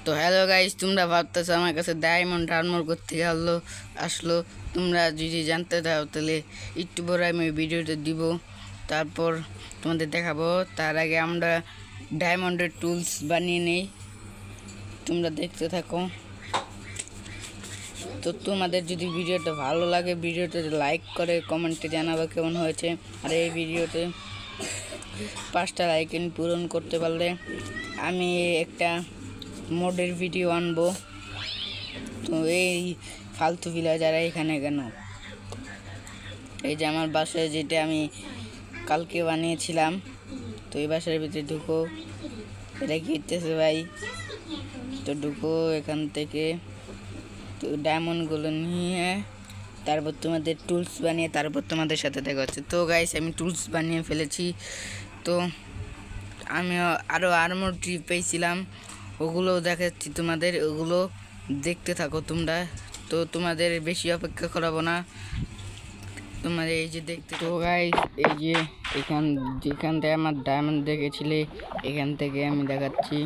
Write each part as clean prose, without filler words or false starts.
তো hello guys, তোমরা ভাবতেছো আমার কাছে ডায়মন্ড আর্মর করতে আসলো। তোমরা যদি জানতে চাও তাহলে একটু পরে আমি ভিডিওটা দিব, তারপর তোমাদের দেখাবো। তার আগে আমরা ডায়মন্ডের টুলস বানিয়ে নেই, তোমরা দেখতে থাকো। তো তোমাদের যদি ভিডিওটা ভালো লাগে ভিডিওটা লাইক করে কমেন্টে জানাবে কেমন হয়েছে। আর এই ভিডিওতে 5টা লাইক পূরণ করতে পারলে আমি একটা মোডের ভিডিও আনবো। তো এই ফালতু ভিলেজাররা এখানে কেন? এই যে আমার বাসায় যেটা আমি কালকে বানিয়েছিলাম, তো এই বাসার ভিতরে ঢুকো। এটা ঘিরতেছে ভাই, তো ঢুকো এখান থেকে। তো ডায়মন্ডগুলো নিয়ে তারপর তোমাদের টুলস বানিয়ে তারপর তোমাদের সাথে দেখা হচ্ছে। তো গাইস, আমি টুলস বানিয়ে ফেলেছি। তো আমি আরও আর্মর ট্রি পেয়েছিলাম, ওগুলো দেখাচ্ছি তোমাদের, ওগুলো দেখতে থাকো তোমরা। তো তোমাদের বেশি অপেক্ষা করাবো না, তোমার এই যে দেখতে। তো গাইস, এই যে যেখান থেকে আমার ডায়মন্ড দেখেছিলে এখান থেকে আমি দেখাচ্ছি।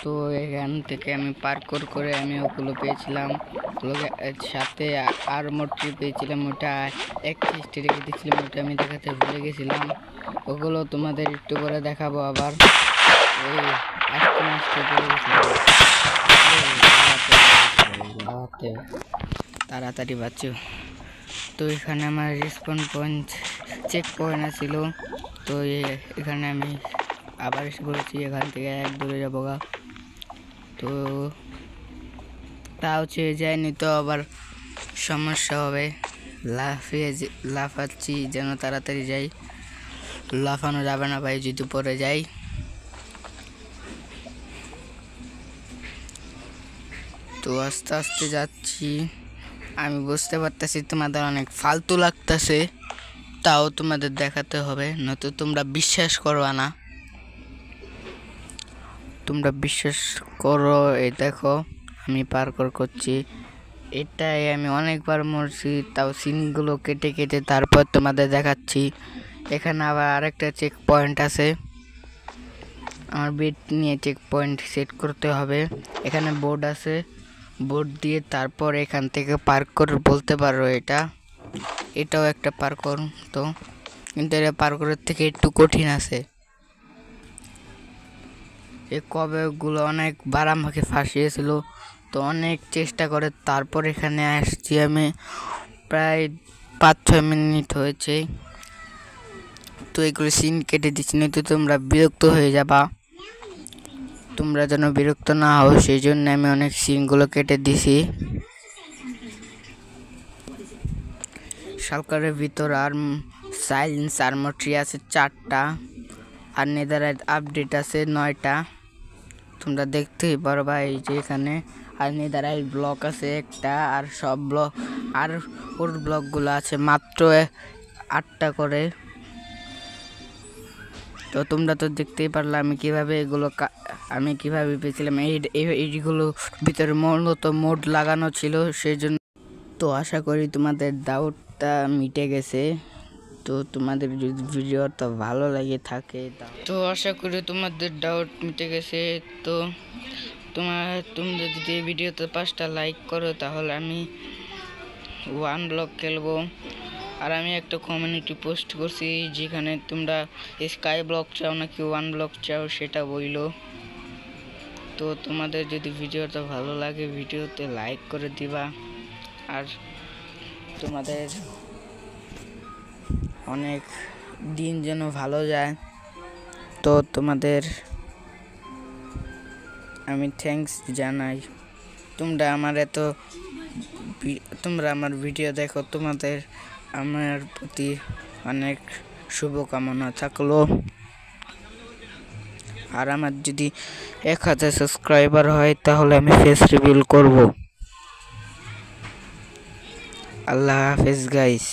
তো এখান থেকে আমি পার্কর করে আমি ওগুলো পেয়েছিলাম, সাথে আর্মর ট্রি পেয়েছিলাম। ওটা 31টি রেখে দিয়েছিলাম, ওটা আমি দেখাতে ভুলে গেছিলাম। ওগুলো তোমাদের একটু করে দেখাবো আবার। এই তাড়াতাড়ি বাঁচো। তো এখানে আমার রেসপন্স পয়েন্ট চেক পয়েন্ট ছিল। তো এখানে আমি আবার এসে পড়েছি, এখান থেকে এক দূরে যাবো গা। তো তাও চেয়ে যায়নি, তো আবার সমস্যা হবে। লাফাচ্ছি যেন তাড়াতাড়ি যাই। লাফানো যাবে না ভাই, যদি পরে যাই। তো আস্তে আস্তে যাচ্ছি। আমি বুঝতে পারতেছি তোমাদের অনেক ফালতু লাগতেছে, তাও তোমাদের দেখাতে হবে, নয়তো তোমরা বিশ্বাস করবা না। তোমরা বিশ্বাস করো, এই দেখো আমি পার্কর করছি। এটাই আমি অনেকবার মরছি, তাও সিনগুলো কেটে কেটে তারপর তোমাদের দেখাচ্ছি। এখানে আবার আরেকটা চেক পয়েন্ট আছে, আমার বেড নিয়ে চেক পয়েন্ট সেট করতে হবে। এখানে বোর্ড আছে, বোর্ড দিয়ে তারপর এখান থেকে পার্কর বলতে পারো। এটাও একটা পার্কর, তো কিন্তু এটা পার্করের থেকে একটু কঠিন আছে। এই কবেগুলো অনেকবার আমাকে ফাঁসিয়েছিল, তো অনেক চেষ্টা করে তারপর এখানে আসছি আমি। প্রায় 5-6 মিনিট হয়েছে। তো এগুলো সিন কেটে দিচ্ছি, নয়তো তোমরা বিরক্ত হয়ে যাবা। তোমরা যেন বিরক্ত না হও সেই জন্য আমি অনেক সিনগুলো কেটে দিছি। সালকারের ভিতর আর সাইলেন্স আর্মর ট্রি আছে 4টা, আর নেদাররাইট আপডেট আছে 9টা। তোমরা দেখতেই পারবা এই যে এখানে। আর নেদাররাইট ব্লক আছে একটা, আর সব ব্লক আর ওর ব্লকগুলো আছে মাত্র 8টা করে। তো তোমরা তো দেখতেই পারলে আমি কিভাবে পেয়েছিলাম। এইগুলো ভিতরে মূলত মোড লাগানো ছিল সেই জন্য। তো আশা করি তোমাদের ডাউটটা মিটে গেছে। তো তোমাদের যদি ভিডিওটা ভালো লাগে থাকে, তো আশা করি তোমাদের ডাউট মিটে গেছে। তো তোমরা যদি এই ভিডিওতে 5টা লাইক করো তাহলে আমি 1 ব্লক খেলবো। আর আমি একটা কমিউনিটি পোস্ট করছি যেখানে তোমরা স্কাই ব্লক চাও নাকি 1 ব্লক চাও সেটা বইলো। তো তোমাদের যদি ভিডিওটা ভালো লাগে ভিডিওতে লাইক করে দিবা। আর তোমাদের অনেক দিন যেন ভালো যায়, তো তোমাদের আমি থ্যাঙ্কস জানাই। তোমরা আমার ভিডিও দেখো, তোমাদের আমার প্রতি অনেক শুভকামনা থাকলো। আর আমার যদি 1000 সাবস্ক্রাইবার হয় তাহলে আমি ফেস রিভিল করব। আল্লাহ হাফেজ গাইস।